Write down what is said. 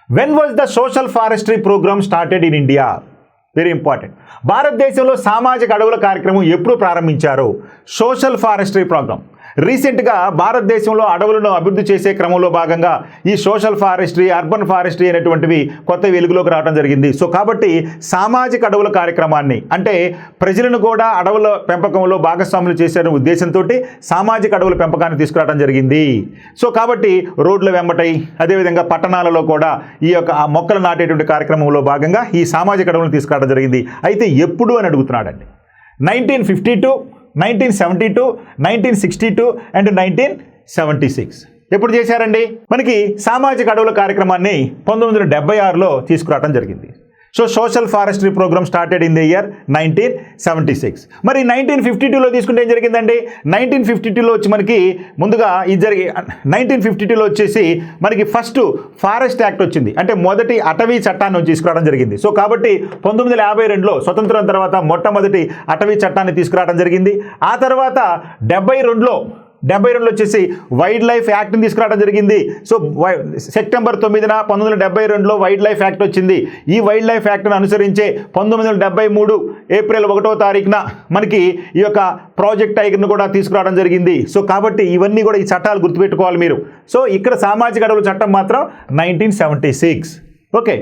When was the social forestry program started in India? Very important. భారతదేశంలో సామాజిక అడవుల కార్యక్రమం ఎప్పుడు ప్రారంభించారు? Social forestry program. రీసెంట్గా భారతదేశంలో అడవులను అభివృద్ధి చేసే క్రమంలో భాగంగా ఈ సోషల్ ఫారెస్ట్రీ, అర్బన్ ఫారెస్ట్రీ అనేటువంటివి కొత్త వెలుగులోకి రావడం జరిగింది. సో కాబట్టి సామాజిక అడవుల కార్యక్రమాన్ని, అంటే ప్రజలను కూడా అడవుల పెంపకంలో భాగస్వాములు చేసే ఉద్దేశంతో సామాజిక అడవుల పెంపకాన్ని తీసుకురావడం జరిగింది. సో కాబట్టి రోడ్ల వెంబటై, అదేవిధంగా పట్టణాలలో కూడా ఈ యొక్క మొక్కలు నాటేటువంటి కార్యక్రమంలో భాగంగా ఈ సామాజిక అడవులను తీసుకురావడం జరిగింది. అయితే ఎప్పుడు అని అడుగుతున్నాడండి. 1952, 1972, 1962 అండ్ 1976 ఎప్పుడు చేశారండి? మనకి సామాజిక అడవుల కార్యక్రమాన్ని 1976లో తీసుకురావడం జరిగింది. So social forestry program started in the year 1976. మరి 1952లో తీసుకుంటే ఏం జరిగిందండి? 1952లో వచ్చి మనకి ముందుగా ఇది 1952లో వచ్చేసి మనకి ఫస్ట్ ఫారెస్ట్ యాక్ట్ వచ్చింది, అంటే మొదటి అటవీ చట్టాన్ని తీసుకురావడం జరిగింది. సో కాబట్టి 1952లో స్వతంత్రం తర్వాత మొట్టమొదటి అటవీ చట్టాన్ని తీసుకురావడం జరిగింది. ఆ తర్వాత 72లో వచ్చేసి వైల్డ్ లైఫ్ యాక్ట్ని తీసుకురావడం జరిగింది. సో సెప్టెంబర్ 9న 1972లో వైల్డ్ లైఫ్ యాక్ట్ వచ్చింది. ఈ వైల్డ్ లైఫ్ యాక్ట్ను అనుసరించే 1973 ఏప్రిల్ 1వ తారీఖున మనకి ఈ యొక్క ప్రాజెక్ట్ టైగర్ను కూడా తీసుకురావడం జరిగింది. సో కాబట్టి ఇవన్నీ కూడా ఈ చట్టాలు గుర్తుపెట్టుకోవాలి మీరు. సో ఇక్కడ సామాజిక అడవుల చట్టం మాత్రం 1976. ఓకే.